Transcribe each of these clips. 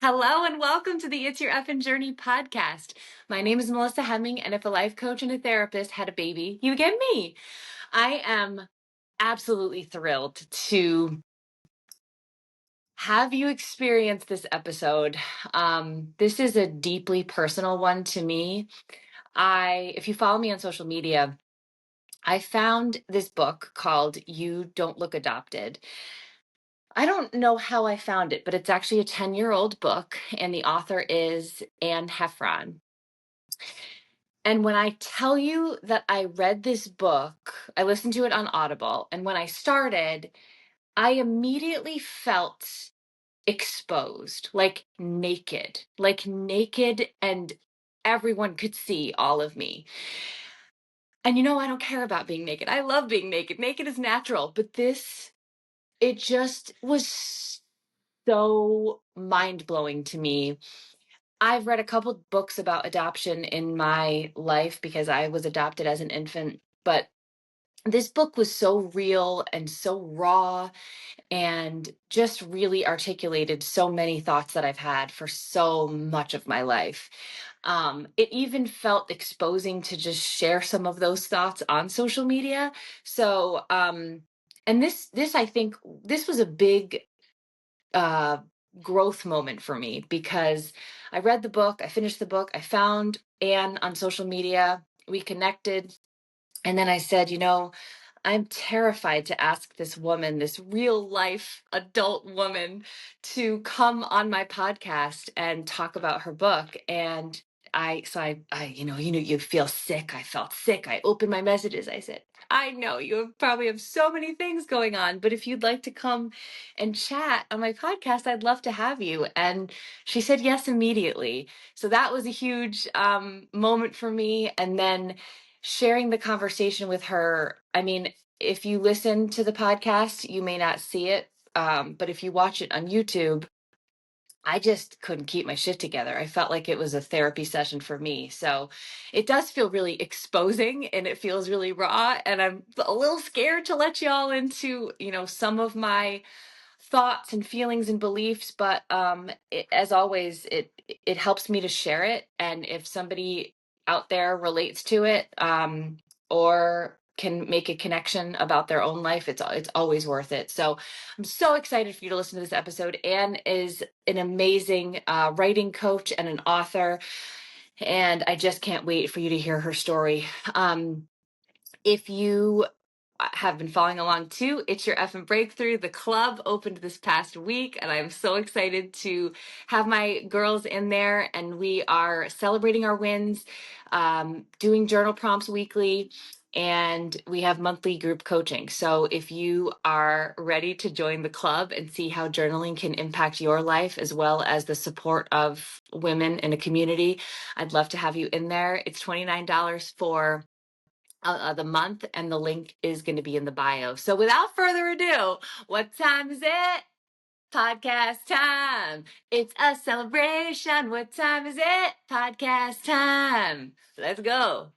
Hello and welcome to the It's Your Effin' Journey podcast. My name is Melissa Hemming, and if a life coach and a therapist had a baby, you get me. I am absolutely thrilled to have you experience this episode. This is a deeply personal one to me. If you follow me on social media, I found this book called You Don't Look Adopted. I don't know how I found it, but it's actually a 10-year-old book, and the author is Heffron. And when I tell you that I read this book, I listened to it on Audible, and when I started, I immediately felt exposed, like naked, and everyone could see all of me. And I don't care about being naked. I love being naked. Naked is natural, but it just was so mind-blowing to me. I've read a couple books about adoption in my life because I was adopted as an infant, but this book was so real and so raw and just really articulated so many thoughts that I've had for so much of my life. It even felt exposing to just share some of those thoughts on social media. So, and this I think this was a big uh, growth moment for me because I read the book, I finished the book, I found Anne on social media, we connected, and then I said, I'm terrified to ask this woman, this real life adult woman, to come on my podcast and talk about her book. And you feel sick. I felt sick. I opened my messages. I said, I know you probably have so many things going on, but if you'd like to come and chat on my podcast, I'd love to have you. And she said yes immediately. So that was a huge moment for me. And then sharing the conversation with her. I mean, if you listen to the podcast, you may not see it. But if you watch it on YouTube, I just couldn't keep my shit together. I felt like it was a therapy session for me. So it does feel really exposing and it feels really raw. And I'm a little scared to let y'all into, some of my thoughts and feelings and beliefs, but as always, it helps me to share it. And if somebody out there relates to it, or can make a connection about their own life, it's always worth it. So I'm so excited for you to listen to this episode. Anne is an amazing writing coach and an author, and I just can't wait for you to hear her story. If you have been following along too, It's Your Effin' Breakthrough. The club opened this past week, and I'm so excited to have my girls in there. And we are celebrating our wins, doing journal prompts weekly, and we have monthly group coaching. So if you are ready to join the club and see how journaling can impact your life as well as the support of women in a community, I'd love to have you in there. It's $29 for the month, and the link is going to be in the bio. So without further ado, what time is it? Podcast time. It's a celebration. What time is it? Podcast time. Let's go.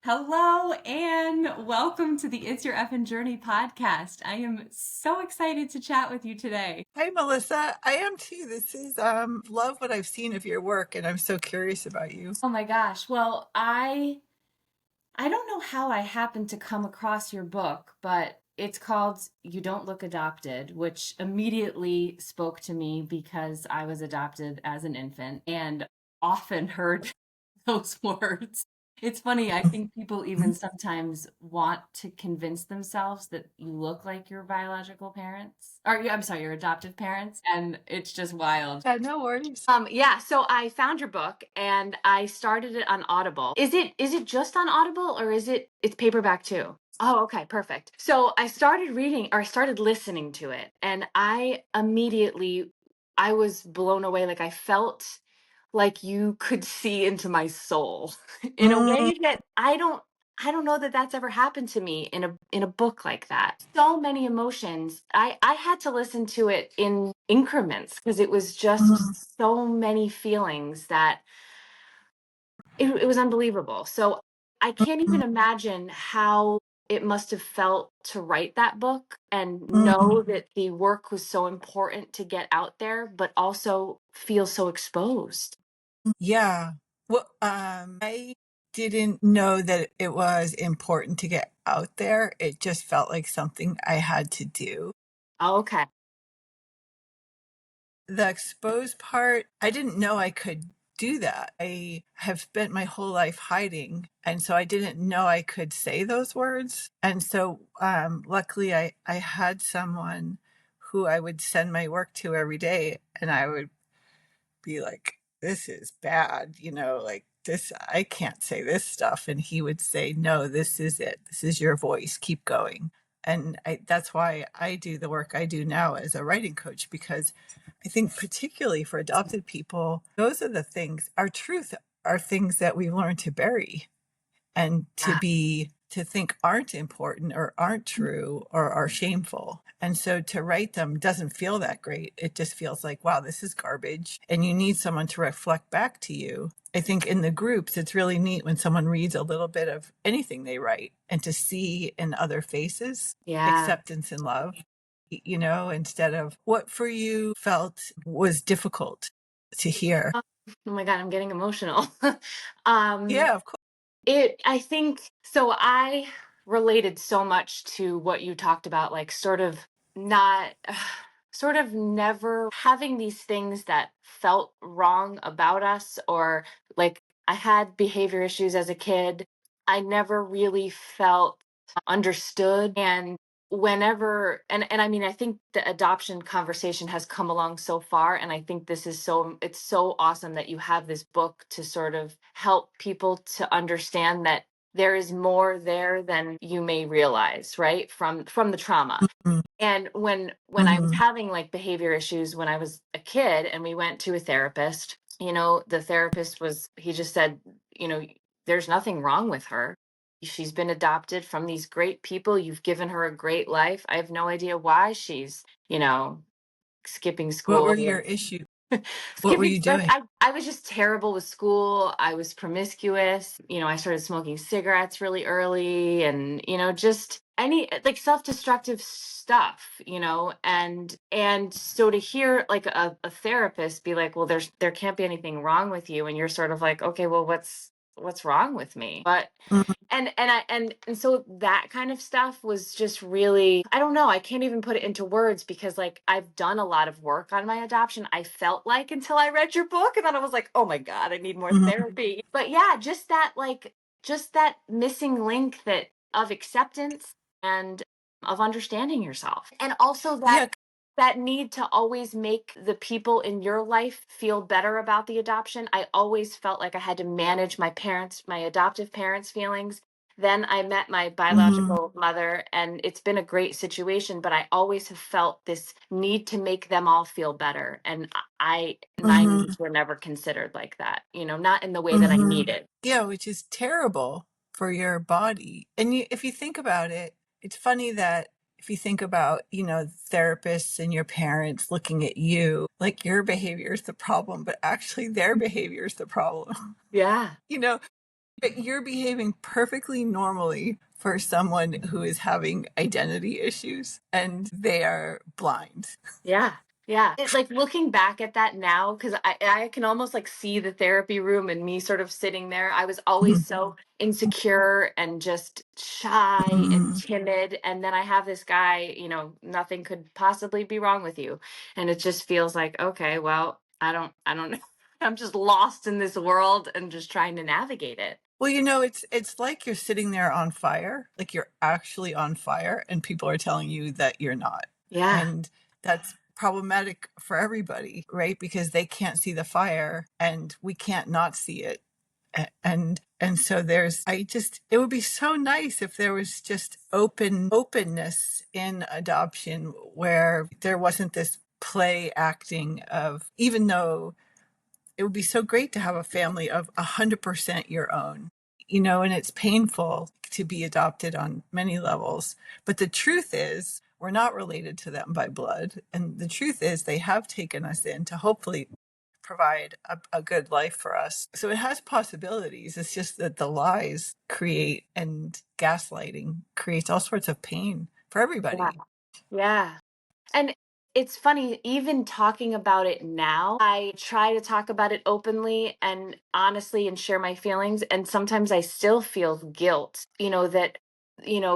Hello, and welcome to the It's Your Effin' Journey podcast. I am so excited to chat with you today. Hi, Melissa. I am too. This is love what I've seen of your work, and I'm so curious about you. Oh my gosh. Well, I don't know how I happened to come across your book, but it's called You Don't Look Adopted, which immediately spoke to me because I was adopted as an infant and often heard those words. It's funny, I think people even sometimes want to convince themselves that you look like your biological parents, or I'm sorry, your adoptive parents, and it's just wild. No worries. Yeah, so I found your book and I started it on Audible. Is it just on Audible, or it's paperback too? Oh, okay, perfect. So I started reading, or I started listening to it, and I was blown away. Like I felt like you could see into my soul in a way that I don't know that that's ever happened to me in a book like that. So many emotions. I had to listen to it in increments because it was just so many feelings that it was unbelievable. So I can't even imagine how it must have felt to write that book and Mhm. know that the work was so important to get out there, but also feel so exposed. Yeah. Well, I didn't know that it was important to get out there. It just felt like something I had to do. Okay. The exposed part, I didn't know I could do that. I have spent my whole life hiding, and so I didn't know I could say those words. And so, luckily, I had someone who I would send my work to every day, and I would be like, "This is bad," like, "This I can't say this stuff," and he would say, "No, this is it. This is your voice. Keep going." And that's why I do the work I do now as a writing coach, because I think particularly for adopted people, those are the things our truth are things that we learn to bury and Yeah. to think aren't important or aren't true or are shameful. And so to write them doesn't feel that great. It just feels like, wow, this is garbage. And you need someone to reflect back to you. I think in the groups, it's really neat when someone reads a little bit of anything they write and to see in other faces Yeah. acceptance and love, instead of what for you felt was difficult to hear. Oh my God, I'm getting emotional. um, Yeah, of course. I think so. I related so much to what you talked about, like sort of not, sort of never having these things that felt wrong about us, or like I had behavior issues as a kid. I never really felt understood. And and I mean, I think the adoption conversation has come along so far, and I think it's so awesome that you have this book to sort of help people to understand that there is more there than you may realize, right? From the trauma. Mhm, And when I was mhm. having like behavior issues when I was a kid and we went to a therapist, the therapist he just said, there's nothing wrong with her. She's been adopted from these great people. You've given her a great life. I have no idea why she's, skipping What were school. your issues? What were Skipping, you like doing? I was just terrible with school. I was promiscuous. I started smoking cigarettes really early, and just any like self-destructive stuff, and so to hear like a therapist be like, well, there can't be anything wrong with you, and you're sort of like, okay, well, what's wrong with me? But Mhm, and so that kind of stuff was just really, I don't know, I can't even put it into words because like I've done a lot of work on my adoption, I felt like, until I read your book, and then I was like, oh my God, I need more mhm. therapy. But yeah, just that missing link that of acceptance and of understanding yourself, and also Yeah, that need to always make the people in your life feel better about the adoption. I always felt like I had to manage my adoptive parents' feelings. Then I met my mhm, biological mother, and it's been a great situation, but I always have felt this need to make them all feel better. And my mhm, needs were never considered like that, not in the way that I mhm. needed. Yeah, which is terrible for your body. And if you think about it, it's funny that if you think about, therapists and your parents looking at you like your behavior is the problem, but actually their behavior is the problem. Yeah. You know, but you're behaving perfectly normally for someone who is having identity issues and they are blind. Yeah. Yeah. Like looking back at that now, because I can almost like see the therapy room and me sort of sitting there. I was always so insecure and just shy and Mhm. timid. And then I have this guy, nothing could possibly be wrong with you. And it just feels like, okay, well, I don't know. I'm just lost in this world and just trying to navigate it. Well, it's like you're sitting there on fire, like you're actually on fire, and people are telling you that you're not. Yeah. And that's problematic for everybody, right? Because they can't see the fire and we can't not see it. And so it would be so nice if there was just openness in adoption where there wasn't this play acting of, even though it would be so great to have a family of 100% your own, and it's painful to be adopted on many levels. But the truth is, we're not related to them by blood. And the truth is, they have taken us in to hopefully provide a good life for us. So it has possibilities. It's just that the lies create, and gaslighting creates all sorts of pain for Yeah. everybody. Yeah. And it's funny, even talking about it now, I try to talk about it openly and honestly and share my feelings. And sometimes I still feel guilt, that,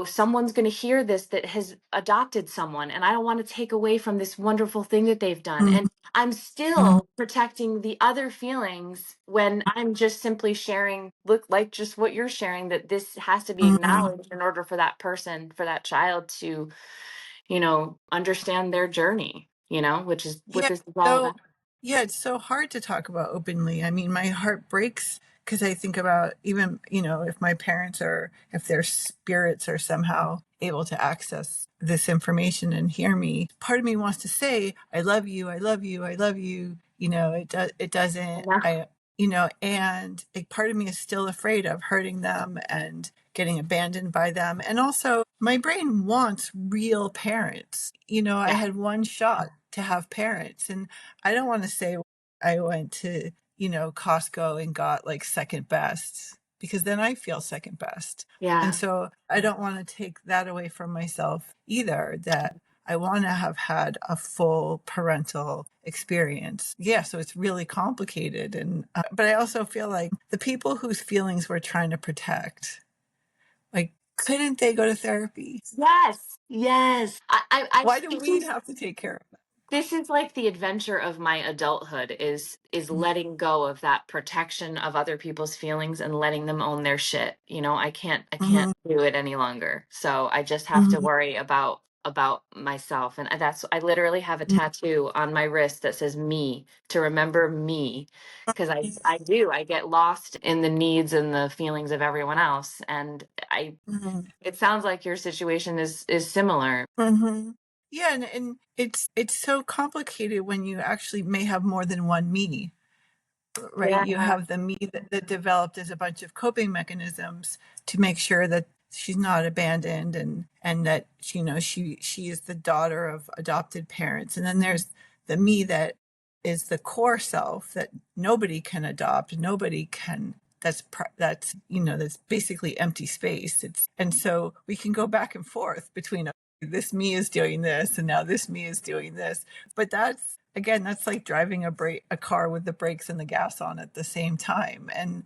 someone's going to hear this that has adopted someone. And I don't want to take away from this wonderful thing that they've done. Mhm, And I'm mhm, still protecting the other feelings when I'm just simply sharing, look, like just what you're sharing, that this has to be mhm. acknowledged in order for that person, for that child to understand their journey, which is what Yeah, this is all about. so yeah, it's so hard to talk about openly. I mean, my heart breaks because I think about, even, if my parents, or if their spirits are somehow able to access this information and hear me. Part of me wants to say, I love you, I love you, I love you. It doesn't, Yeah. and a part of me is still afraid of hurting them and getting abandoned by them. And also, my brain wants real parents. I Yeah. had one shot to have parents, and I don't want to say I went to, Costco and got like second best, because then I feel second best. And Yeah. so I don't want to take that away from myself either, that I want to have had a full parental experience. Yeah, so it's really complicated. And, but I also feel like the people whose feelings we're trying to protect, like, couldn't they go to therapy? Yes. Yes. I Why do this we is have to take care of them? this is like the adventure of my adulthood is letting go of that protection of other people's feelings and letting them own their shit. I can't Mm-hmm, do it any longer. So I just have to mm-hmm, worry about myself. And I literally have a tattoo on my wrist that says me, to remember me, because I get lost in the needs and the feelings of everyone else. And I mm-hmm. it sounds like your situation is similar. Mm-hmm. Yeah, and it's so complicated when you actually may have more than one me, right? Yeah. You have the me that developed as a bunch of coping mechanisms to make sure that she's not abandoned, and that, she is the daughter of adopted parents. And then there's the me that is the core self that nobody can adopt, nobody can, that's, that's basically empty space. It's And so we can go back and forth between, this me is doing this, and now this me is doing this. But that's, again, that's like driving a car with the brakes and the gas on at the same time. And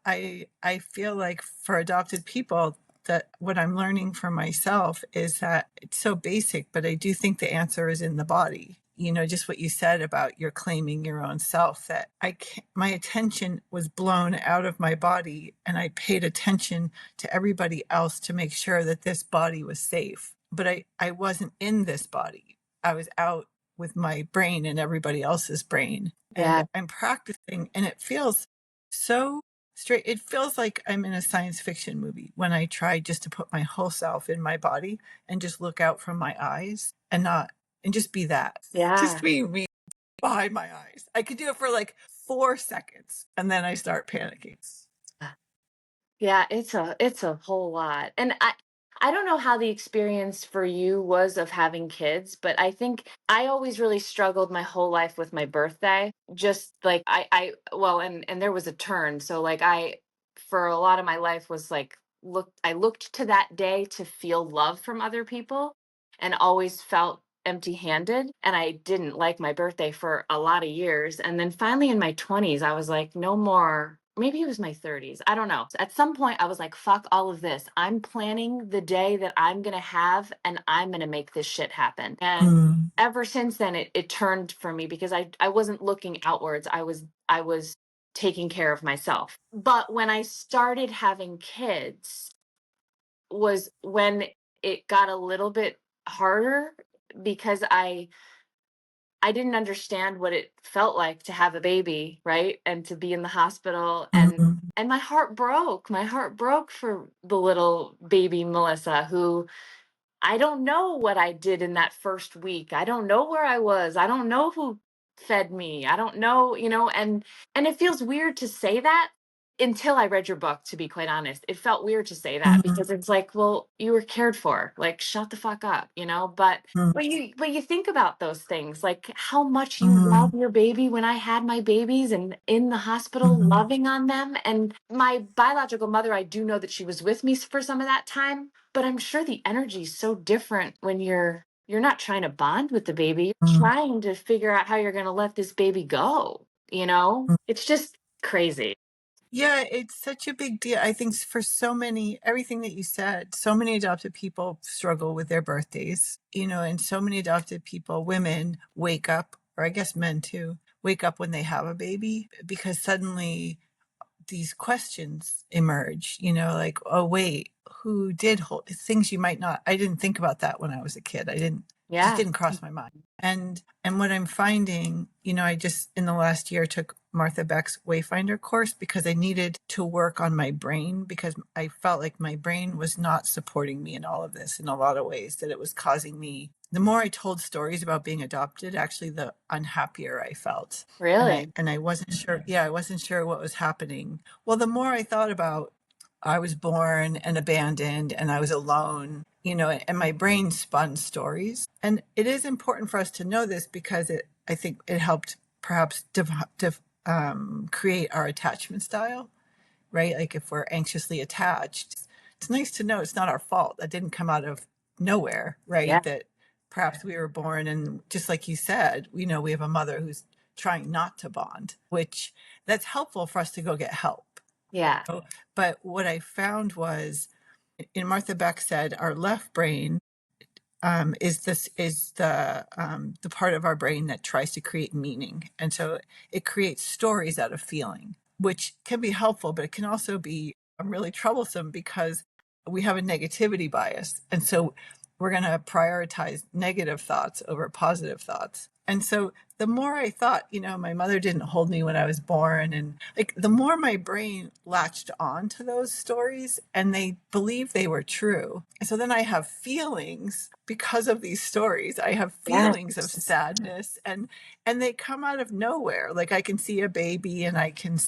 I feel like for adopted people, that what I'm learning for myself is that it's so basic, but I do think the answer is in the body. Just what you said about you're claiming your own self, that my attention was blown out of my body, and I paid attention to everybody else to make sure that this body was safe. But I wasn't in this body. I was out with my brain and everybody else's brain. And Yeah. I'm practicing, and it feels so straight. It feels like I'm in a science fiction movie when I try just to put my whole self in my body and just look out from my eyes, and just be that. Just Yeah. be me behind my eyes. I could do it for like 4 seconds, and then I start panicking. Yeah, it's a whole lot. And I don't know how the experience for you was of having kids, but I think I always really struggled my whole life with my birthday. Just like I well, and there was a turn. So like I for a lot of my life was like I looked to that day to feel love from other people, and always felt empty-handed, and I didn't like my birthday for a lot of years. And then finally in my 20s I was like, no more. Maybe it was my 30s. I don't know. At some point I was like, fuck all of this. I'm planning the day that I'm going to have, and I'm going to make this shit happen. And Mm, ever since then it turned for me, because I wasn't looking outwards. I was taking care of myself. But when I started having kids was when it got a little bit harder, because I didn't understand what it felt like to have a baby, right? And to be in the hospital, mm, and my heart broke. My heart broke for the little baby Melissa, who I don't know what I did in that first week. I don't know where I was. I don't know who fed me. I don't know, and it feels weird to say that, until I read your book, to be quite honest, it felt weird to say that Mhm, because it's like, well, you were cared for. Like, shut the fuck up, you know? But mhm, but you think about those things, like how much you mhm, love your baby. When I had my babies and in the hospital mhm, loving on them, and my biological mother, I do know that she was with me for some of that time, but I'm sure the energy is so different when you're not trying to bond with the baby. You're mhm, trying to figure out how you're going to let this baby go, you know? mhm. It's just crazy. Yeah, it's such a big deal. I think for so many, everything that you said, so many adopted people struggle with their birthdays, and so many adopted people, women wake up, or I guess men too, wake up when they have a baby because suddenly these questions emerge, like, oh, wait, who did hold things you might not, I didn't think about that when I was a kid. Just Yeah. didn't cross my mind. And what I'm finding, I just in the last year took Martha Beck's Wayfinder course because I needed to work on my brain because I felt like my brain was not supporting me in all of this in a lot of ways, that it was causing me, the more I told stories about being adopted, actually the unhappier I felt. And I Really? and I wasn't sure, yeah, I wasn't sure what was happening. Well, the more I thought about I was born and abandoned and I was alone, and my brain spun stories. And it is important for us to know this because I think it helped perhaps create our attachment style, right? Like if we're anxiously attached, it's nice to know it's not our fault. That didn't come out of nowhere, Yeah. right? That perhaps we were born and just like you said, we have a mother who's trying not to bond, which that's helpful for us to go get help. Yeah. But what I found was, and Martha Beck said, our left brain is the part of our brain that tries to create meaning, and so it creates stories out of feeling, which can be helpful, but it can also be really troublesome because we have a negativity bias, and so we're going to prioritize negative thoughts over positive thoughts. And so the more I thought, my mother didn't hold me when I was born, and like the more my brain latched on to those stories and they believed they were true. And so then I have feelings because of these stories. I have feelings of Yes. sadness and they come out of nowhere. Like I can see a baby and I can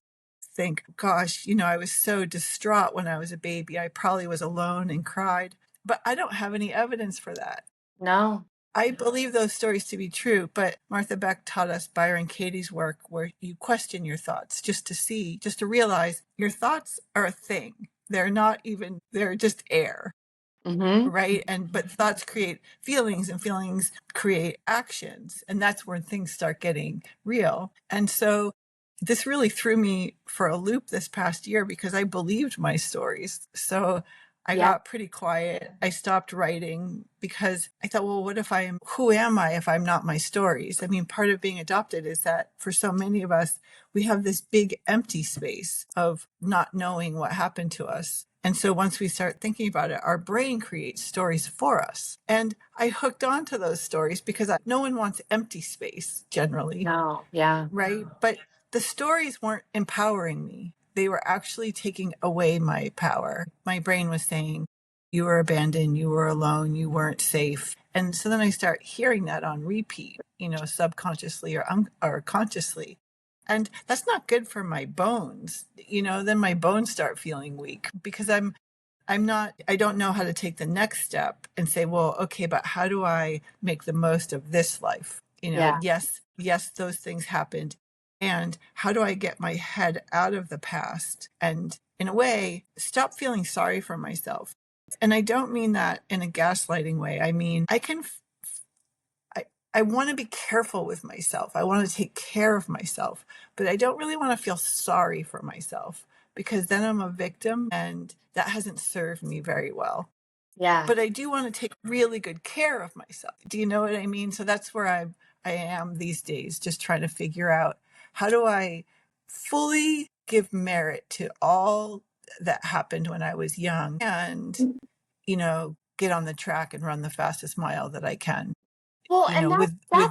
think, gosh, I was so distraught when I was a baby. I probably was alone and cried, but I don't have any evidence for that. No. I believe those stories to be true, but Martha Beck taught us Byron Katie's work where you question your thoughts just to realize your thoughts are a thing. They're not even, they're just air, Mm-hmm. right? But thoughts create feelings and feelings create actions. And that's where things start getting real. And so this really threw me for a loop this past year because I believed my stories. So I Yeah. got pretty quiet. I stopped writing because I thought, well, who am I if I'm not my stories? I mean, part of being adopted is that for so many of us, we have this big empty space of not knowing what happened to us. And so once we start thinking about it, our brain creates stories for us. And I hooked on to those stories because no one wants empty space generally, No. Yeah. right? But the stories weren't empowering me. They were actually taking away my power. My brain was saying, you were abandoned, you were alone, you weren't safe. And so then I start hearing that on repeat, subconsciously or consciously. And that's not good for my bones. Then my bones start feeling weak because I don't know how to take the next step and say, well, okay, but how do I make the most of this life? Yeah. Yes, those things happened. And how do I get my head out of the past and, in a way, stop feeling sorry for myself? And I don't mean that in a gaslighting way. I mean, I, I want to be careful with myself. I want to take care of myself, but I don't really want to feel sorry for myself because then I'm a victim and that hasn't served me very well. Yeah. But I do want to take really good care of myself. Do you know what I mean? So that's where I am these days, just trying to figure out how do I fully give merit to all that happened when I was young and, get on the track and run the fastest mile that I can, Well, and with deep.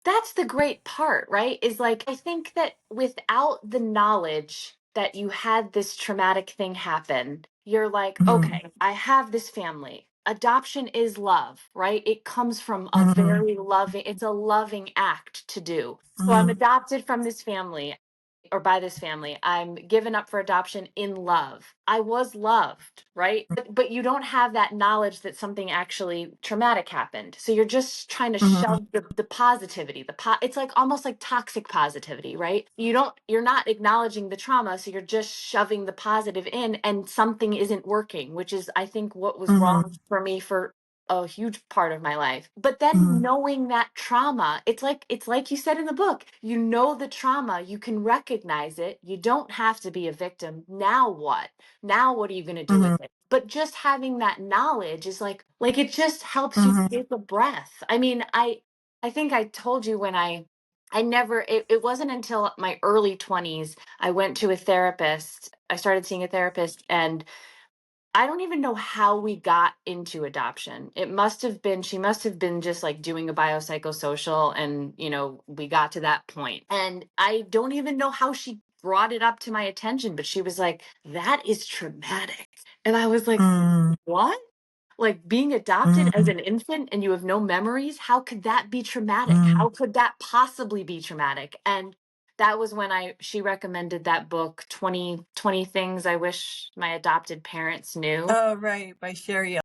that's the great part, right? Is like I think that without the knowledge that you had this traumatic thing happen, you're like, Mhm, okay, I have this family. Adoption is love, right? It comes from a mhm, very loving, it's a loving act to do. So I'm mhm, adopted from this family. or by this family. I'm given up for adoption in love. I was loved, right? But you don't have that knowledge that something actually traumatic happened. So you're just trying to Mm-hmm. shove the positivity, it's like almost like toxic positivity, right? You're not acknowledging the trauma. So you're just shoving the positive in and something isn't working, which is, I think, what was Mm-hmm. wrong for me for a huge part of my life. But then Mm-hmm. knowing that trauma, it's like you said in the book, you know the trauma, you can recognize it. You don't have to be a victim. Now what? Now what are you going to do Mm-hmm. with it? But just having that knowledge is like it just helps you Mm-hmm. take a breath. I mean, I think I told you when I never it wasn't until my early 20s I went to a therapist. I started seeing a therapist, and I don't even know how we got into adoption. She must have been just like doing a biopsychosocial, and, we got to that point. And I don't even know how she brought it up to my attention, but she was like, that is traumatic. And I was like, what? Like being adopted as Mm-hmm. an infant and you have no memories? How could that be traumatic? Mm-hmm. How could that possibly be traumatic? And that was when she recommended that book, 20 Things I Wish My Adopted Parents Knew. Oh, right, by Sherry.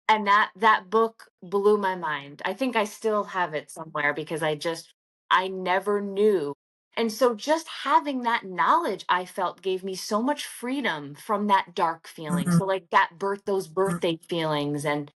And that book blew my mind. I think I still have it somewhere because I never knew. And so just having that knowledge, I felt, gave me so much freedom from that dark feeling. Mm-hmm. So like those birthday feelings, and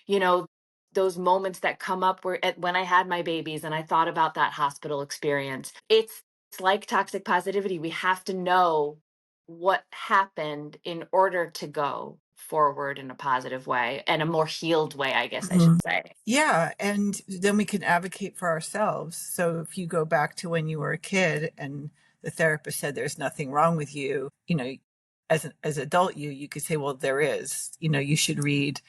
you know, those moments that come up when I had my babies and I thought about that hospital experience. It's like toxic positivity. We have to know what happened in order to go forward in a positive way and a more healed way, I guess I Mm-hmm. should say. Yeah, and then we can advocate for ourselves. So if you go back to when you were a kid and the therapist said there's nothing wrong with you, as an adult you could say, well, there is. You should read,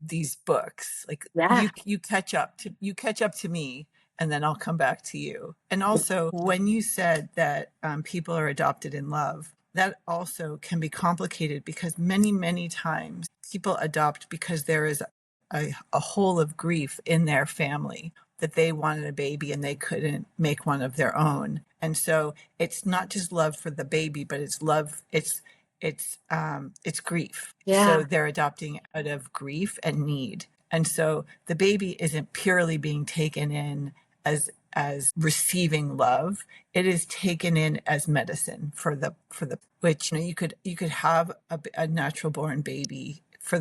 these books. Like Yeah. you catch up to me, and then I'll come back to you. And also, when you said that people are adopted in love, that also can be complicated because many, many times people adopt because there is a hole of grief in their family that they wanted a baby and they couldn't make one of their own. And so it's not just love for the baby, but it's love, it's grief. So Yeah. they're adopting out of grief and need. And so the baby isn't purely being taken in as receiving love. It is taken in as medicine for the which you could have a natural born baby for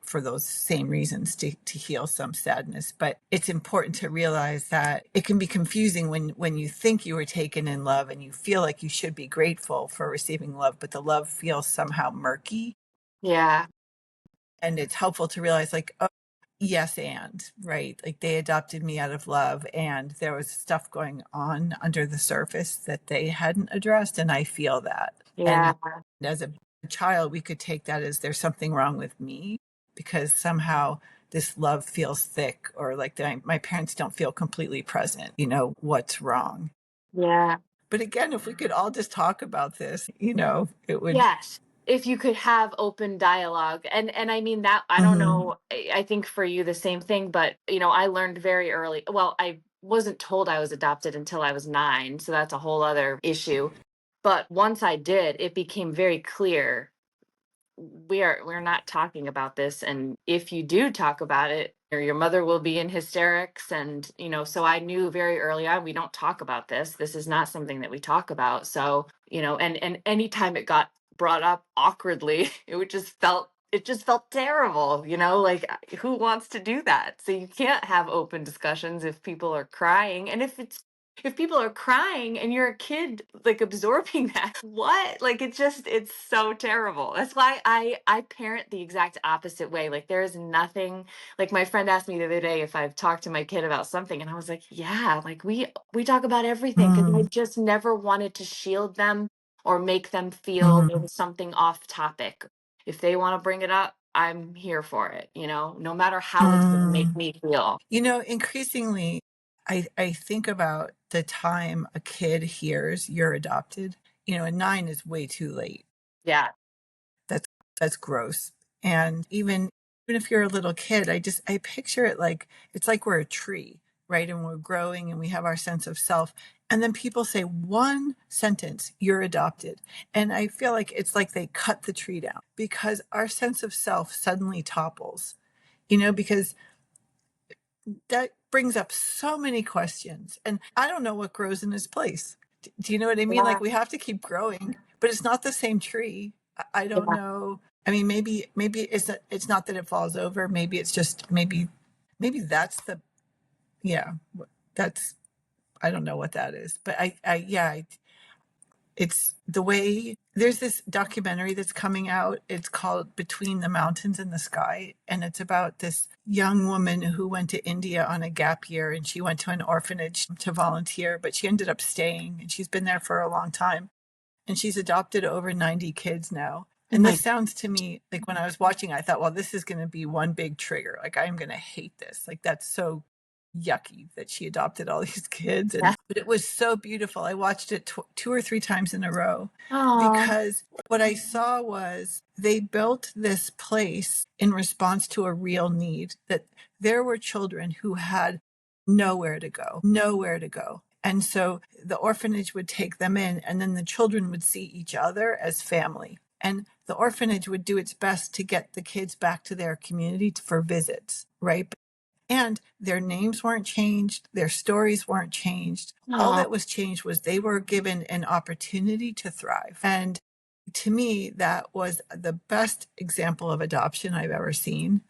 for those same reasons, to heal some sadness. But it's important to realize that it can be confusing when you think you were taken in love and you feel like you should be grateful for receiving love, but the love feels somehow murky. Yeah. And it's helpful to realize, like, oh, yes, and right, like they adopted me out of love and there was stuff going on under the surface that they hadn't addressed, and I feel that. Yeah. And as a child, we could take that as there's something wrong with me because somehow this love feels thick, or like my parents don't feel completely present. What's wrong? Yeah. But again, if we could all just talk about this, it would. Yes. If you could have open dialogue. And I mean that, I don't Mhm. know, I think for you the same thing, but I learned very early. Well, I wasn't told I was adopted until I was 9, so that's a whole other issue. But once I did, it became very clear we're not talking about this, and if you do talk about it, your mother will be in hysterics. And so I knew very early on, we don't talk about this is not something that we talk about. So and anytime it got brought up awkwardly, it just felt terrible. Like, who wants to do that? So you can't have open discussions if people are crying. And if people are crying and you're a kid, like, absorbing that, what? Like, it's so terrible. That's why I parent the exact opposite way. Like, there is nothing. Like, my friend asked me the other day if I've talked to my kid about something, and I was like, yeah, like, we talk about everything, because I Mm, just never wanted to shield them or make them feel there mhm, was something off topic. If they want to bring it up, I'm here for it, no matter how it's going to make mm. me feel. Increasingly, I think about the time a kid hears you're adopted. And 9 is way too late. Yeah. That's that's gross. And even if you're a little kid, I picture it like it's like we're a tree. right? And we're growing and we have our sense of self. And then people say one sentence, you're adopted. And I feel like it's like they cut the tree down because our sense of self suddenly topples, because that brings up so many questions. And I don't know what grows in its place. Do you know what I mean? Yeah. Like we have to keep growing, but it's not the same tree. I don't Yeah. know. I mean, maybe it's not that it falls over. Maybe it's just maybe that's the yeah. That's I don't know what that is, but it's the way there's this documentary that's coming out. It's called Between the Mountains and the Sky. And it's about this young woman who went to India on a gap year and she went to an orphanage to volunteer, but she ended up staying and she's been there for a long time. And she's adopted over 90 kids now. Oh And my, this sounds to me like when I was watching, I thought, well, this is going to be one big trigger. Like, I'm going to hate this. Like, that's so yucky that she adopted all these kids. yeah. But it was so beautiful. I watched it two or three times in a row Oh, because what I saw was they built this place in response to a real need that there were children who had nowhere to go, nowhere to go. And so the orphanage would take them in, and then the children would see each other as family. And the orphanage would do its best to get the kids back to their community for visits, right? And their names weren't changed, their stories weren't changed. All oh, that was changed was they were given an opportunity to thrive. And to me, that was the best example of adoption I've ever seen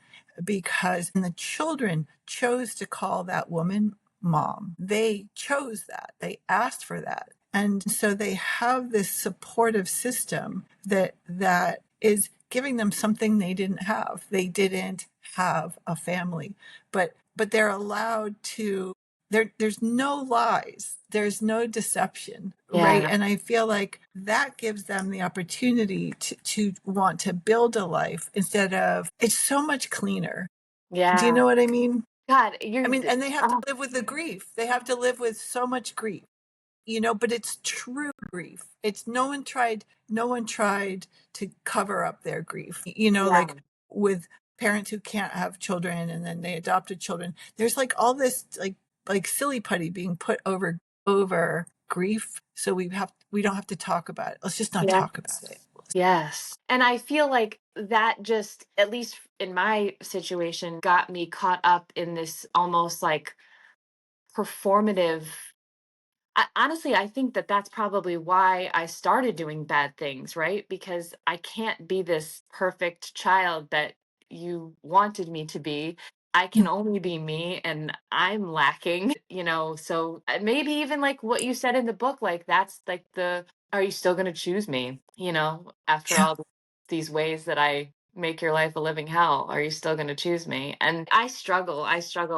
because the children chose to call that woman mom. They chose that, they asked for that. And so they have this supportive system that is giving them something they didn't have. They didn't have a family, but they're allowed to there's no lies, there's no deception, right? yeah, And I feel like that gives them the opportunity to want to build a life instead of it's so much cleaner. Do you yeah. know what I mean? God, I you're, mean, and they have to oh, live with the grief. They have to live with so much grief, but it's true grief. It's no one tried to cover up their grief, yeah, like with parents who can't have children and then they adopted children. There's like all this like silly putty being put over grief. So we don't have to talk about it. Let's just not yes, talk about it. yes. And I feel like that just, at least in my situation, got me caught up in this almost like performative. Honestly, I think that that's probably why I started doing bad things, right? Because I can't be this perfect child that you wanted me to be. I can only be me, and I'm lacking, So maybe even like what you said in the book, like that's like are you still going to choose me, after Yeah. all these ways that I make your life a living hell? Are you still going to choose me? And I struggle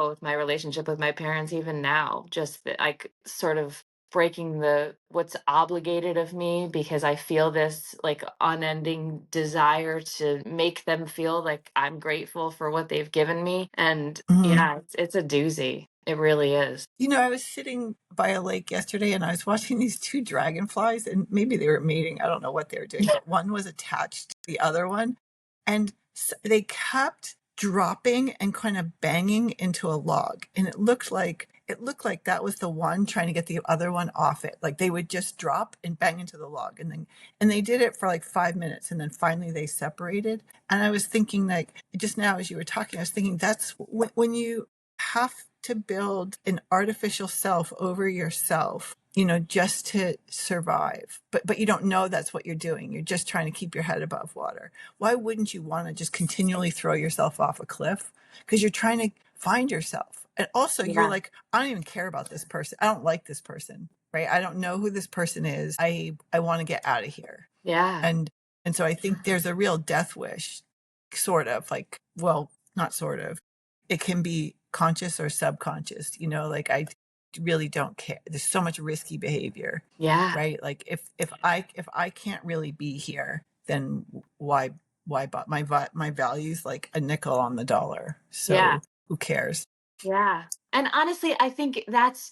with my relationship with my parents even now, just that, like, sort of breaking the what's obligated of me, because I feel this like unending desire to make them feel like I'm grateful for what they've given me. And Mhm. yeah, it's a doozy. It really is. I was sitting by a lake yesterday and I was watching these two dragonflies, and maybe they were mating. I don't know what they were doing, but one was attached to the other one. And they kept dropping and kind of banging into a log. And it looked like that was the one trying to get the other one off it. Like they would just drop and bang into the log. And they did it for like 5 minutes. And then finally they separated. And I was thinking, like, just now as you were talking, I was thinking that's when you have to build an artificial self over yourself, just to survive. But you don't know that's what you're doing. You're just trying to keep your head above water. Why wouldn't you want to just continually throw yourself off a cliff? Because you're trying to find yourself. And also you're Yeah. like, I don't even care about this person. I don't like this person, right? I don't know who this person is. I want to get out of here. Yeah. And and so I think there's a real death wish, sort of like, well, not sort of. It can be conscious or subconscious, like I really don't care. There's so much risky behavior, Yeah. right? Like if I can't really be here, then why but my value's like a nickel on the dollar. Yeah. So who cares? Yeah. And honestly, I think that's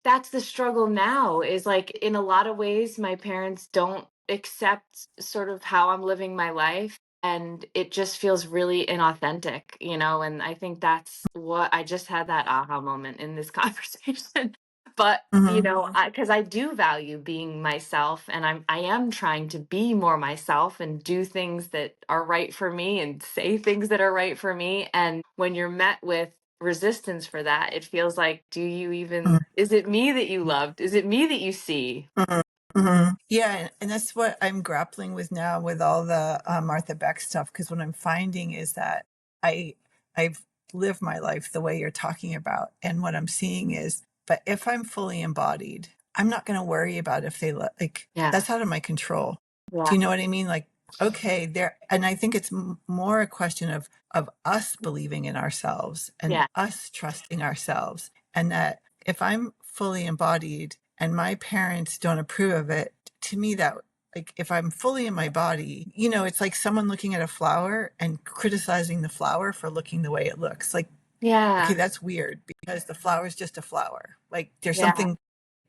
the struggle now, is like in a lot of ways my parents don't accept sort of how I'm living my life. and it just feels really inauthentic, and I think that's what I just had that aha moment in this conversation. But, Mhm. because I do value being myself, and I am trying to be more myself and do things that are right for me and say things that are right for me. And when you're met with resistance for that, it feels like, do you even, Mhm. is it me that you loved? Is it me that you see? Mhm. Mhm. Yeah, and that's what I'm grappling with now with all the Martha Beck stuff. Because what I'm finding is that I I've lived my life the way you're talking about, and what I'm seeing is, but if I'm fully embodied, I'm not going to worry about if they like Yeah. that's out of my control. Do Yeah. you know what I mean? Like, okay, there, and I think it's more a question of us believing in ourselves and Yeah. us trusting ourselves, and that if I'm fully embodied and my parents don't approve of it, to me that, like, if I'm fully in my body, it's like someone looking at a flower and criticizing the flower for looking the way it looks. Like, okay, Yeah. that's weird because the flower is just a flower. Like, there's Yeah. something,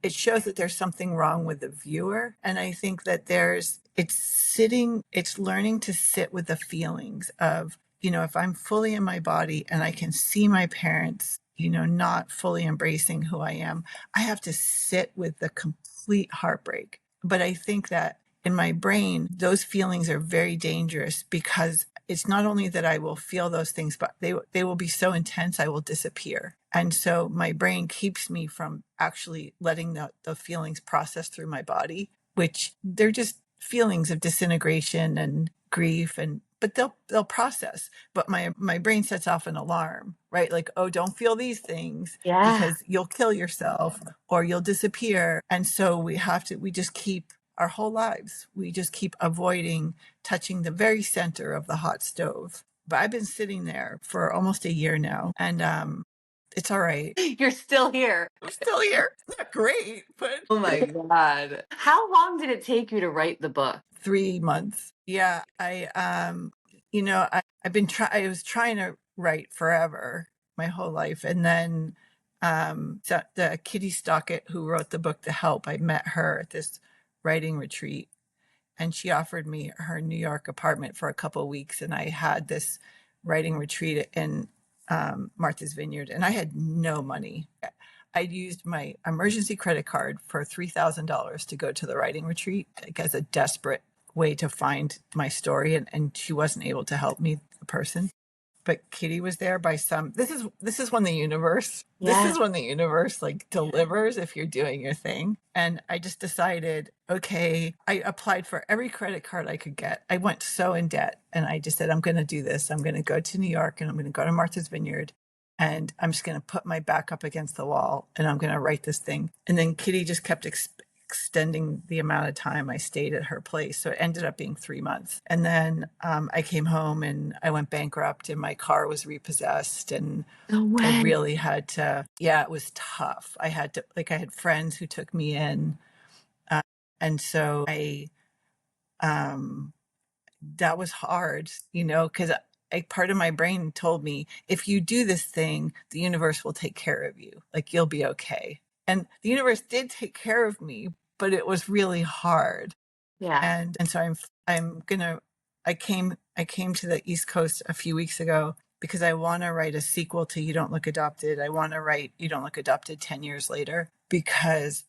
it shows that there's something wrong with the viewer. And I think that it's learning to sit with the feelings of, if I'm fully in my body and I can see my parents, not fully embracing who I am, I have to sit with the complete heartbreak. But I think that in my brain, those feelings are very dangerous because it's not only that I will feel those things, but they will be so intense, I will disappear. And so my brain keeps me from actually letting the feelings process through my body, which they're just feelings of disintegration and grief, but they'll process. But my brain sets off an alarm, right? Like, oh, don't feel these things Yeah. because you'll kill yourself or you'll disappear. And so we just keep our whole lives, we just keep avoiding touching the very center of the hot stove. But I've been sitting there for almost a year now, and it's all right. You're still here. I'm still here. It's not great, but Oh my God. How long did it take you to write the book? 3 months. Yeah, I was trying to write forever, my whole life, and then so the Kitty Stockett who wrote the book The Help, I met her at this writing retreat, and she offered me her New York apartment for a couple of weeks, and I had this writing retreat in Martha's Vineyard, and I had no money. I'd used my emergency credit card for $3,000 to go to the writing retreat, like, as a desperate way to find my story, and she wasn't able to help me, the person. But Kitty was there by some. This is when the universe. This Yeah. is when the universe, like, delivers if you're doing your thing. And I just decided, okay, I applied for every credit card I could get. I went so in debt, and I just said, I'm going to do this. I'm going to go to New York, and I'm going to go to Martha's Vineyard, and I'm just going to put my back up against the wall, and I'm going to write this thing. And then Kitty just kept extending the amount of time I stayed at her place. So it ended up being 3 months. And then I came home and I went bankrupt, and my car was repossessed. And No I way. really had to, yeah, it was tough. I had to, like, I had friends who took me in. Uh, and so um, that was hard, because part of my brain told me, if you do this thing, the universe will take care of you. Like, you'll be okay. And the universe did take care of me, but it was really hard. Yeah. And so I'm gonna I came to the East Coast a few weeks ago because I want to write a sequel to You Don't Look Adopted. I want to write You Don't Look Adopted 10 years later, because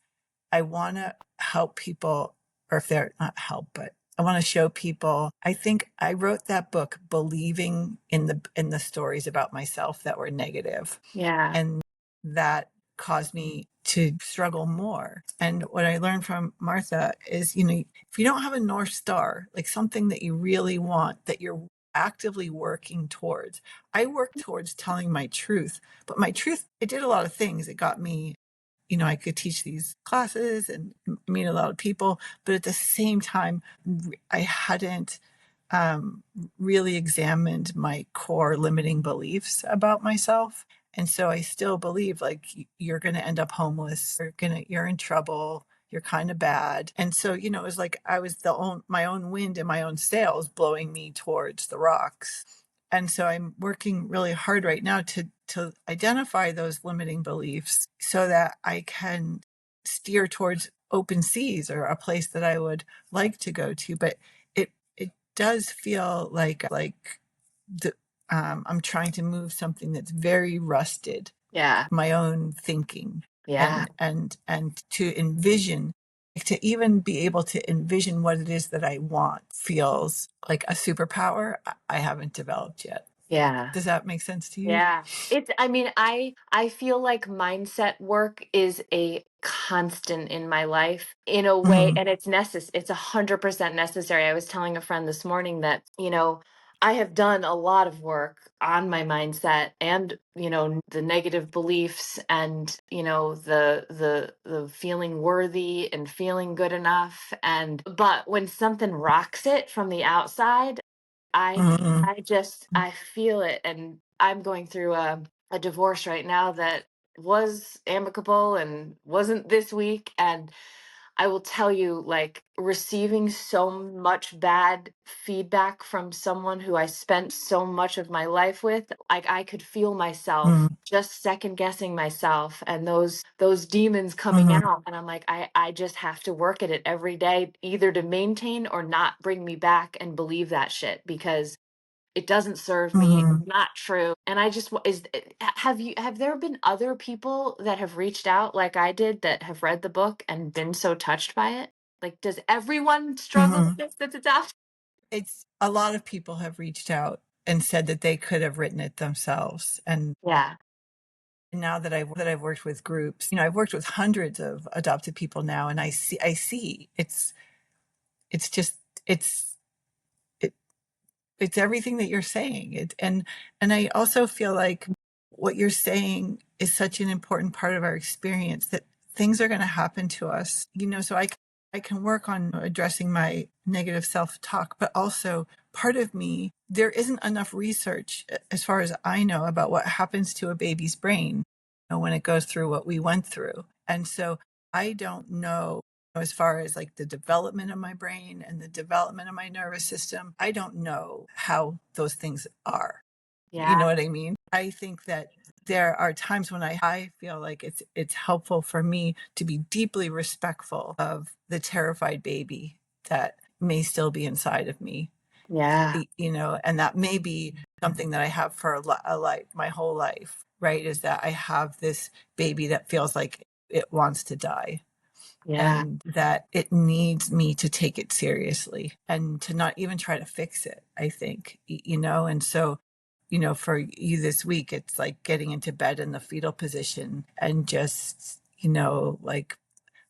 I want to help people, or if they're not help, but I want to show people. I think I wrote that book believing in the stories about myself that were negative, Yeah. and that caused me to struggle more. And what I learned from Martha is, if you don't have a North Star, like something that you really want, that you're actively working towards. I worked towards telling my truth, but my truth, it did a lot of things. It got me, I could teach these classes and meet a lot of people, but at the same time, I hadn't um, really examined my core limiting beliefs about myself. And so I still believe, like, you're going to end up homeless, you're in trouble, you're kind of bad. And so, it was like I was my own wind and my own sails blowing me towards the rocks. And so I'm working really hard right now to identify those limiting beliefs so that I can steer towards open seas, or a place that I would like to go to. But it does feel like the I'm trying to move something that's very rusted, Yeah. my own thinking, Yeah. and to envision, to even be able to envision what it is that I want feels like a superpower I haven't developed yet. Yeah. Does that make sense to you? Yeah. I mean, I feel like mindset work is a constant in my life in a way, Mhm. and it's 100% necessary. I was telling a friend this morning that, I have done a lot of work on my mindset and, the negative beliefs and, the feeling worthy and feeling good enough. But when something rocks it from the outside, I Mhm. I feel it, and I'm going through a divorce right now that was amicable and wasn't this week, and I will tell you, like, receiving so much bad feedback from someone who I spent so much of my life with, like, I could feel myself Mhm. just second guessing myself and those demons coming Mhm. out, and I'm like, I just have to work at it every day, either to maintain or not bring me back and believe that shit, because it doesn't serve me. Mhm. It's not true. And I just have there been other people that have reached out like I did that have read the book and been so touched by it? Like, does everyone struggle with Mhm. this that's adopted? It's a lot of people have reached out and said that they could have written it themselves. And Yeah. now that I've worked with groups, I've worked with hundreds of adopted people now, and I see it's just it's it, it's everything that you're saying. And I also feel like what you're saying is such an important part of our experience, that things are going to happen to us, so I can work on addressing my negative self-talk, but also part of me, there isn't enough research, as far as I know, about what happens to a baby's brain, when it goes through what we went through. And so I don't know, as far as like the development of my brain and the development of my nervous system, I don't know how those things are. You know Yeah. what I mean? I think that there are times when I feel like it's helpful for me to be deeply respectful of the terrified baby that may still be inside of me. Yeah. And that may be something that I have for a life, my whole life, right? Is that I have this baby that feels like it wants to die, Yeah. and that it needs me to take it seriously and to not even try to fix it, I think. And so, for you this week, it's like getting into bed in the fetal position and just, like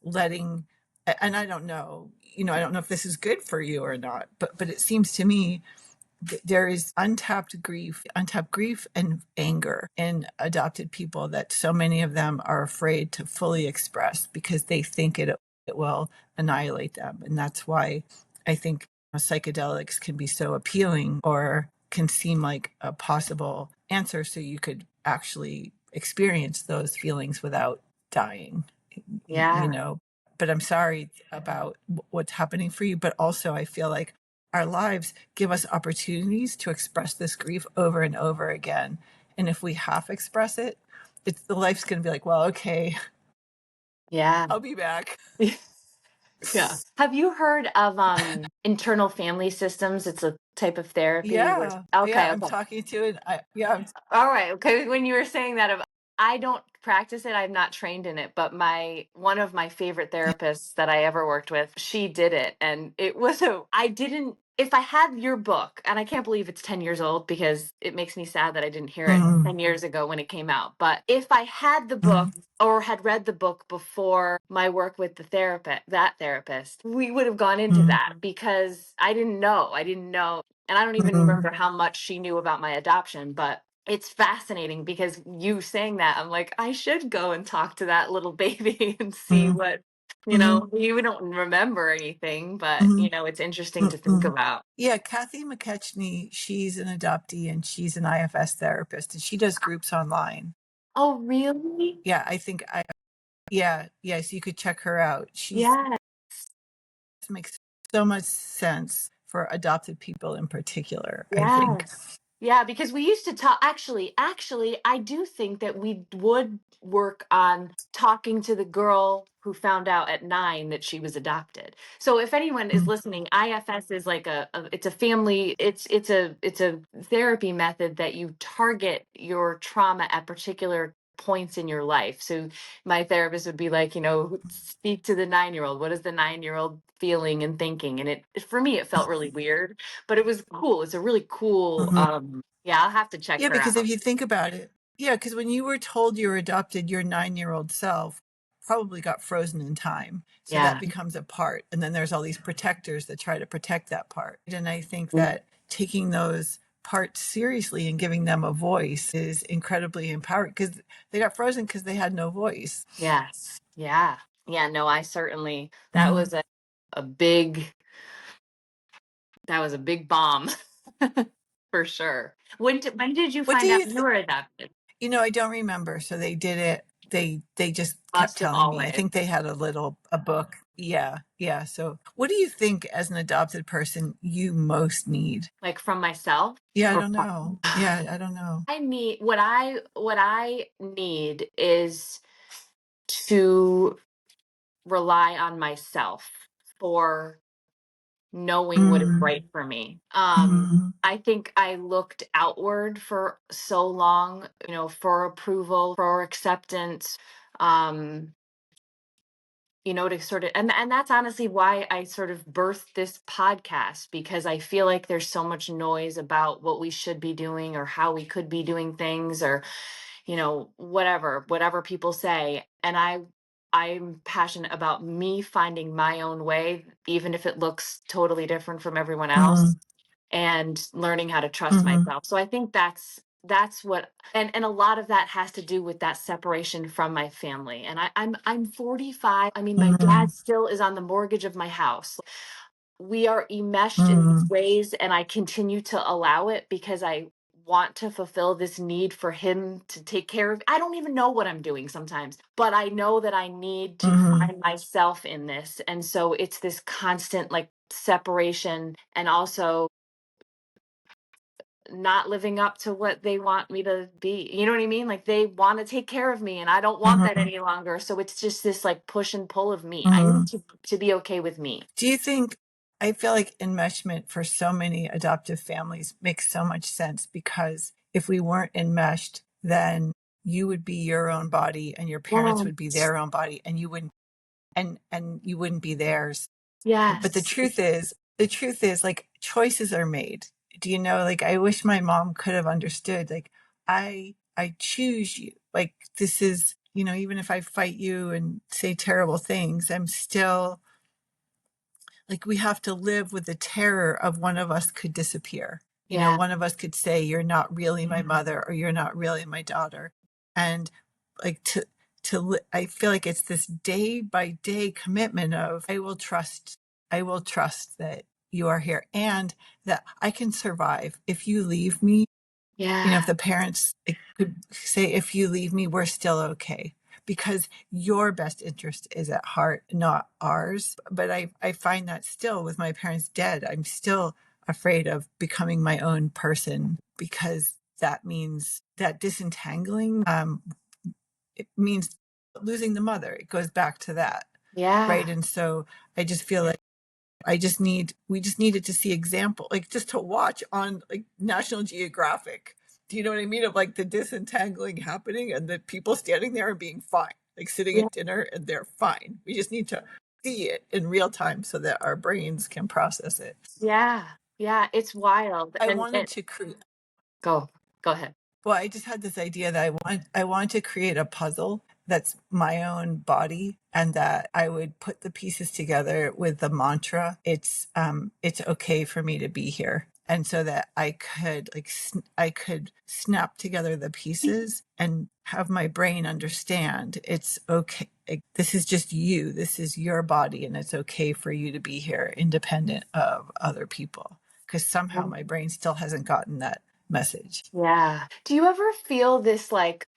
letting, and I don't know, I don't know if this is good for you or not, but it seems to me there is untapped grief and anger in adopted people that so many of them are afraid to fully express, because they think it will annihilate them. And that's why I think psychedelics can be so appealing, or can seem like a possible answer, so you could actually experience those feelings without dying, you Yeah. know. But I'm sorry about what's happening for you. But also, I feel like our lives give us opportunities to express this grief over and over again. And if we half express it, the life's going to be like, well, okay, Yeah. I'll be back. Yeah. Have you heard of internal family systems? It's a type of therapy where Yeah. Yeah. okay, I'm okay. talking to it. All right, okay. When you were saying that, I don't practice it. I'm not trained in it, but my one of my favorite therapists that I ever worked with, she did it, and it was a. I didn't. If I had your book, and I can't believe it's 10 years old because it makes me sad that I didn't hear it Mm, 10 years ago when it came out. But if I had the book mm, or had read the book before my work with that therapist, we would have gone into mm, that because I didn't know. I didn't know. And I don't even mm, remember how much she knew about my adoption, but it's fascinating because you saying that, I'm like, I should go and talk to that little baby and see mm, what, mm, we don't remember anything, but, mm, it's interesting mm, to think mm. about. Yeah, Kathy McKechnie, she's an adoptee and she's an IFS therapist, and she does groups online. Oh, really? Yeah, I think yeah, yes, you could check her out. She's Yeah. makes so much sense for adopted people in particular, I think. Yes. Yeah, because we used to talk actually, I do think that we would work on talking to the girl who found out at 9 that she was adopted. So if anyone is Mm. listening, IFS is like it's a family, it's a therapy method that you target your trauma at particular points in your life. So my therapist would be like, speak to the 9-year-old. What is the 9-year-old feeling and thinking? And for me, it felt really weird, but it was cool. It's a really cool, Mhm. yeah, I'll have to check Yeah, her because if out. you think about it, yeah, because when you were told you were adopted, your 9-year-old self probably got frozen in time. So that Yeah. becomes a part. And then there's all these protectors that try to protect that part. And I think Mm. that taking those parts seriously and giving them a voice is incredibly empowering because they got frozen because they had no voice. Yes. Yeah. Yeah. No, that Mhm. was a big, that was a big bomb for sure. When did you What do find out you you think? were adopted? I don't remember. So they did it. They just kept Must have telling me. I always, think they had a book. Yeah, yeah. So what do you think as an adopted person you most need? like from myself Yeah, I or don't know. Yeah, I don't know. I need what I need is to rely on myself for knowing what is Mm, right for me. mm, I think I looked outward for so long, for approval, for acceptance, um, to sort of, and that's honestly why I sort of birthed this podcast, because I feel like there's so much noise about what we should be doing or how we could be doing things, or whatever people say. And I'm passionate about me finding my own way, even if it looks totally different from everyone else, mm, and learning how to trust mm, myself. So I think that's what, and a lot of that has to do with that separation from my family. And I'm 45. I mean, my dad mm, still is on the mortgage of my house. We are enmeshed in these mm, ways, and I continue to allow it because I want to fulfill this need for him to take care of. I don't even know what I'm doing sometimes, but I know that I need to mm, find myself in this. And so it's this constant like separation, and also not living up to what they want me to be. You know what I mean? Like they want to take care of me and I don't want that mm, any longer. So it's just this like push and pull of me. I need mm. to be okay with me. Do you think, I feel like enmeshment for so many adoptive families makes so much sense because if we weren't enmeshed, then you would be your own body and your parents Yeah. would be their own body and you wouldn't be theirs. But Yes. the truth is like choices are made. Do you know, like I wish my mom could have understood, like I choose you. Like this is, even if I fight you and say terrible things, I'm still like we have to live with the terror of one of us could disappear. Yeah. One of us could say, "You're not really my mother," or "You're not really my daughter," and like I feel like it's this day by day commitment of I will trust that you are here and that I can survive if you leave me. If Yeah. the parents could say, if you leave me, we're still okay because your best interest is at heart, not ours. But I find that still with my parents dead, I'm still afraid of becoming my own person because that means that disentangling, it means losing the mother. It goes back to that. Right. Yeah. And so I just feel like we just needed to see example, like just to watch on like National Geographic. Do you know what I mean? Of like the disentangling happening and the people standing there and being fine, like sitting Yeah. at dinner and they're fine. We just need to see it in real time so that our brains can process it. Yeah. Yeah. It's wild. I And wanted to create, go ahead. well, I just had this idea that I wanted to create a puzzle that's my own body and that I would put the pieces together with the mantra, it's okay for me to be here. And so that I could I could snap together the pieces and have my brain understand it's okay. This is just you. This is your body and it's okay for you to be here independent of other people. Because somehow my brain still hasn't gotten that message. Yeah. Do you ever feel this like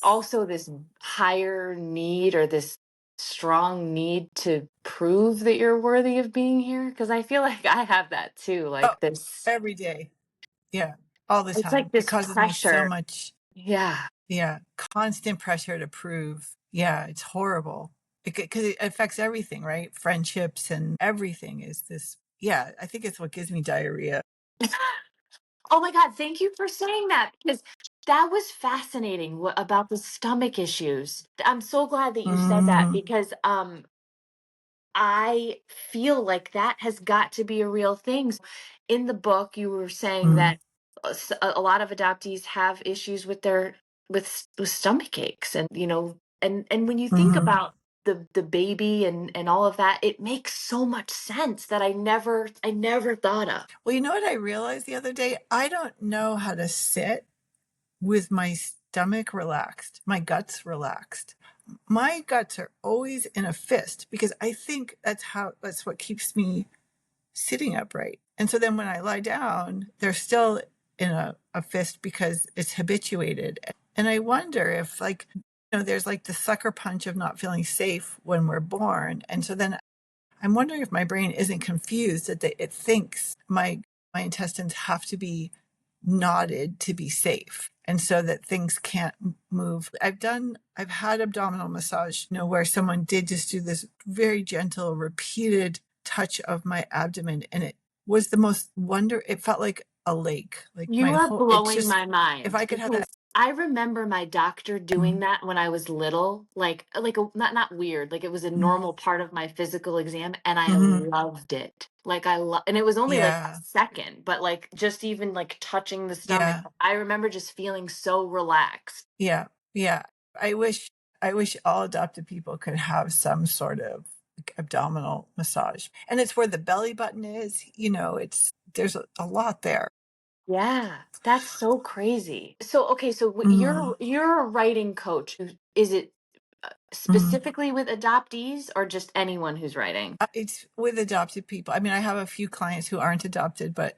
also this higher need, or this strong need to prove that you're worthy of being here? Because I feel like I have that too. Oh, Like this, every day. Yeah, all the it's like time. It this causes me so pressure. much, Yeah. yeah, constant pressure to prove. Yeah, it's horrible. because it affects everything, right? Friendships and everything is this. Yeah, I think it's what gives me diarrhea. Oh my God, thank you for saying that because that was fascinating about the stomach issues. I'm so glad that you said that Mm, because I feel like that has got to be a real thing. In the book, you were saying mm, that a lot of adoptees have issues with their with stomach aches, and and when you think mm. about the baby and all of that, it makes so much sense that I never thought of. Well, you know what I realized the other day? I don't know how to sit with my stomach relaxed, my guts relaxed. My guts are always in a fist because I think that's what keeps me sitting upright. And so then when I lie down, they're still in a fist because it's habituated. And I wonder if, like, there's like the sucker punch of not feeling safe when we're born. And so then I'm wondering if my brain isn't confused that it thinks my intestines have to be knotted to be safe. And so that things can't move. I've had abdominal massage, where someone did just do this very gentle, repeated touch of my abdomen. And it was the most it felt like a lake, like You are it's blowing just, my if mind I could have because that. I remember my doctor doing Mm, that when I was little, like not weird, like it was a mm, normal part of my physical exam, and I mhm. loved it. Like and it was only like a Yeah, second, but like just even like touching the stomach, yeah. I remember just feeling so relaxed. Yeah, yeah. I wish I wish all adopted people could have some sort of like abdominal massage. And it's where the belly button is, there's a lot there. Yeah, that's so crazy. So okay, so Mm, you're a writing coach. Is it mm. specifically with adoptees or just anyone who's writing? It's with adopted people. I mean, I have a few clients who aren't adopted, but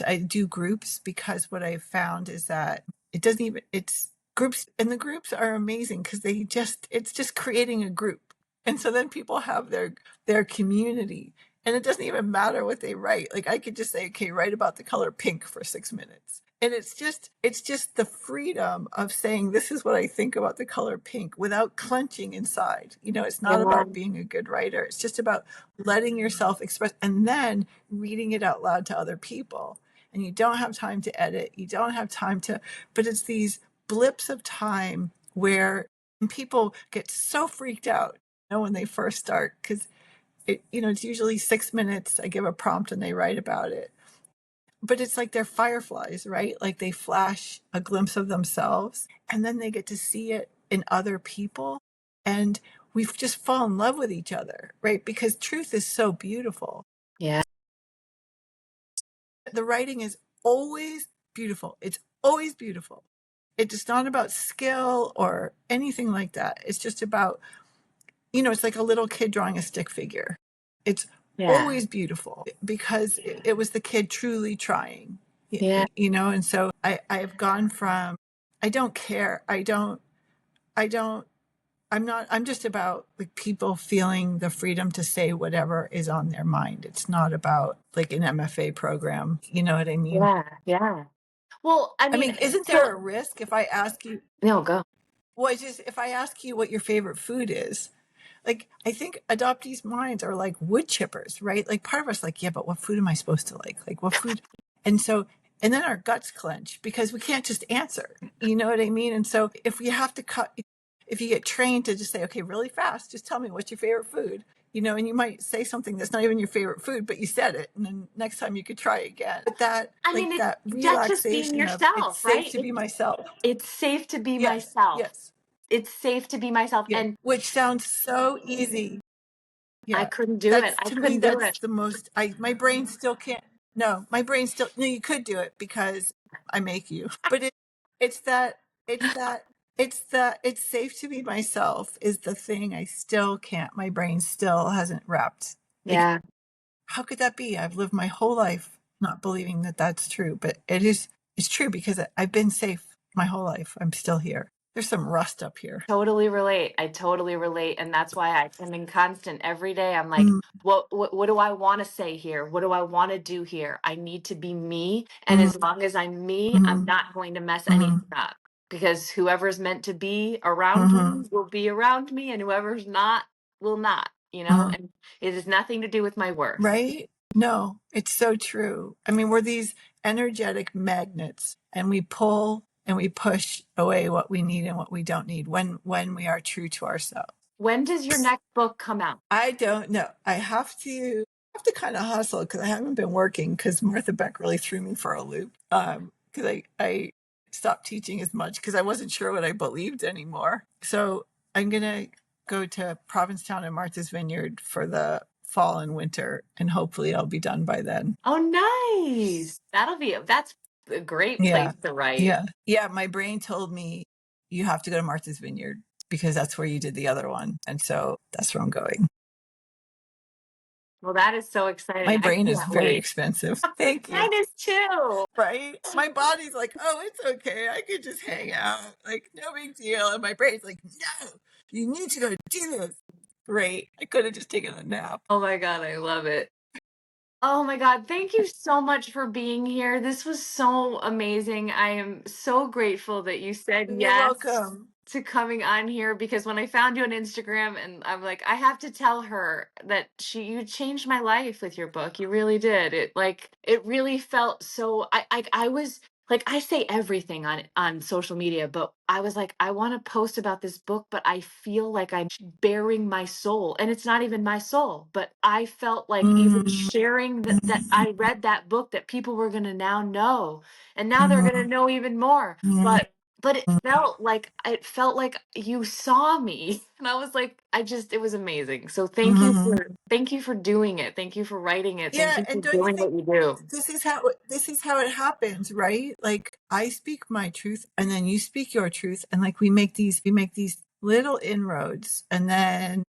I do groups because what I've found is that it's groups, and the groups are amazing because it's just creating a group. And so then people have their community, and it doesn't even matter what they write. Like I could just say, okay, write about the color pink for 6 minutes. And it's just the freedom of saying, this is what I think about the color pink without clenching inside. It's not Yeah, about being a good writer. It's just about letting yourself express and then reading it out loud to other people. And you don't have time to edit. You don't have time to, but it's these blips of time where people get so freaked out, when they first start, because it's usually 6 minutes. I give a prompt and they write about it, but it's like they're fireflies, right? Like they flash a glimpse of themselves and then they get to see it in other people. And we've just fallen in love with each other, right? Because truth is so beautiful. yeah, The writing is always beautiful. It's always beautiful. It's not about skill or anything like that. It's just about, it's like a little kid drawing a stick figure. It's yeah, always beautiful because it was the kid truly trying, yeah. and so I have gone from, I don't care. I don't, I'm just about like people feeling the freedom to say whatever is on their mind. It's not about like an MFA program. You know what I mean? Yeah, yeah. Well, I I mean, mean, isn't so there a risk if I ask you, no, go. well, it's just if I ask you what your favorite food is, like I think adoptees' minds are like wood chippers, right? Like part of us like, yeah, but what food am I supposed to like? Like what food? And so, and then our guts clench because we can't just answer. You know what I mean? And so if we have to cut, if you get trained to just say, okay, really fast, just tell me what's your favorite food. And you might say something that's not even your favorite food, but you said it, and then next time you could try again. But that, I mean, like it's that that's just being relaxation of it's yourself, safe right? to be myself. It's safe to be Yes, myself. yes, It's safe to be myself, yeah. and Which sounds so easy. I Yeah, couldn't do it. that's I to me, couldn't do that's it. the most. My brain still can't. No, my brain still. No, you could do it because I make you. But it's that. It's that. It's safe to be myself is the thing I still can't. My brain still hasn't wrapped. Like, Yeah, how could that be? I've lived my whole life not believing that that's true, but it is. It's true because I've been safe my whole life. I'm still here. There's some rust up here. totally relate. I totally relate, and that's why I'm in constant every day. I'm like, Mm, what do I want to say here? What do I want to do here? I need to be me, and mm, as long as I'm me, I'm mm, not going to mess anything mm, up because whoever's meant to be around mm, me will be around me, and whoever's not. will not, Mm. and it has nothing to do with my worth. Right? No, it's so true. I mean, we're these energetic magnets, and we pull and we push away what we need and what we don't need when we are true to ourselves. When does your next book come out? I don't know. I have to kind of hustle because I haven't been working because Martha Beck really threw me for a loop. Because I stopped teaching as much because I wasn't sure what I believed anymore. So I'm gonna go to Provincetown and Martha's Vineyard for the fall and winter, and hopefully I'll be done by then. Oh, nice. That's a great Yeah, place to write. yeah. My brain told me you have to go to Martha's Vineyard because that's where you did the other one, and so that's where I'm going. Well, that is so exciting. My I brain is can't very wait. expensive. Thank you. Mine is too. Right? My body's like, oh, it's okay. I could just hang out. Like, no big deal. And my brain's like, no, you need to go do this. Right. I could have just taken a nap. Oh my God, I love it. Oh my God, thank you so much for being here. This was so amazing. I am so grateful that you said You're yes welcome. to coming on here, because when I found you on Instagram, and I'm like, I have to tell her that you changed my life with your book. You really did. It really felt so I was like, I say everything on social media, but I was like, I want to post about this book, but I feel like I'm bearing my soul, and it's not even my soul, but I felt like even Mm, sharing that mm, I read that book, that people were going to now know, and now they're going to mm, know even more. mm, But mm, it felt like you saw me, and I was like, it was amazing. So mm. thank you for doing it. Thank you for writing it. Thank Yeah, you for and don't you doing think what you do. this is how it happens, right? Like I speak my truth and then you speak your truth, and like we make these little inroads, and then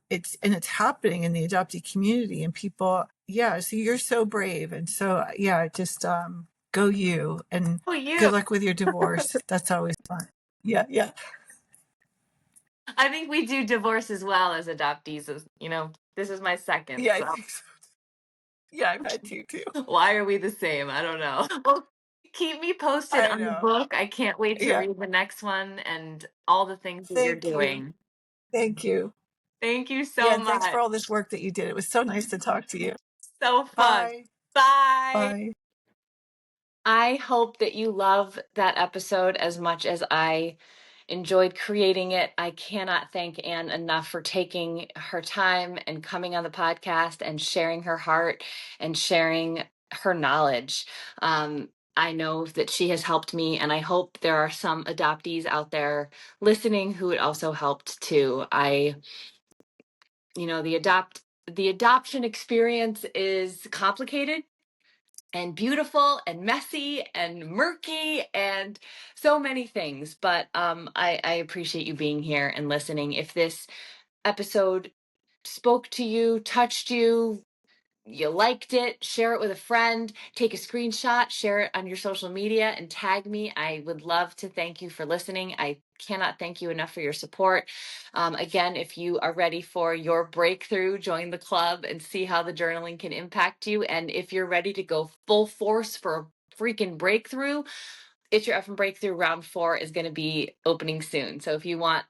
it's happening in the adoptee community, and people, yeah, so you're so brave, and so yeah, just go you, and Oh, you. good luck with your divorce. That's always fun. Yeah, yeah. I think we do divorce as well as adoptees. This is my second, Yeah, I so think so. Yeah, I've had two too. why are we the same? I don't know. Well, keep me posted I on the know. book. I can't wait to Yeah. read the next one and all the things that you're Thank you. doing. Thank you. Thank you Yeah, so and thanks for much. all this work that you did. It was so nice to talk to you. So fun. Bye. Bye. Bye. I hope that you love that episode as much as I enjoyed creating it. I cannot thank Anne enough for taking her time and coming on the podcast and sharing her heart and sharing her knowledge. I know that she has helped me, and I hope there are some adoptees out there listening who it also helped too. The adoption experience is complicated and beautiful and messy and murky and so many things. But I appreciate you being here and listening. If this episode spoke to you, touched you, you liked it, share it with a friend, take a screenshot, share it on your social media, and tag me. I would love to thank you for listening. I cannot thank you enough for your support. Again, if you are ready for your breakthrough, join the club and see how the journaling can impact you. And if you're ready to go full force for a freaking breakthrough, it's Your Effing Breakthrough round 4 is going to be opening soon. So if you want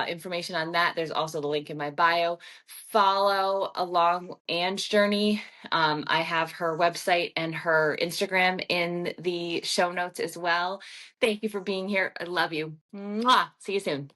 information on that, there's also the link in my bio. Follow along Anne's journey. I have her website and her Instagram in the show notes as well. Thank you for being here. I love you. Mwah. See you soon.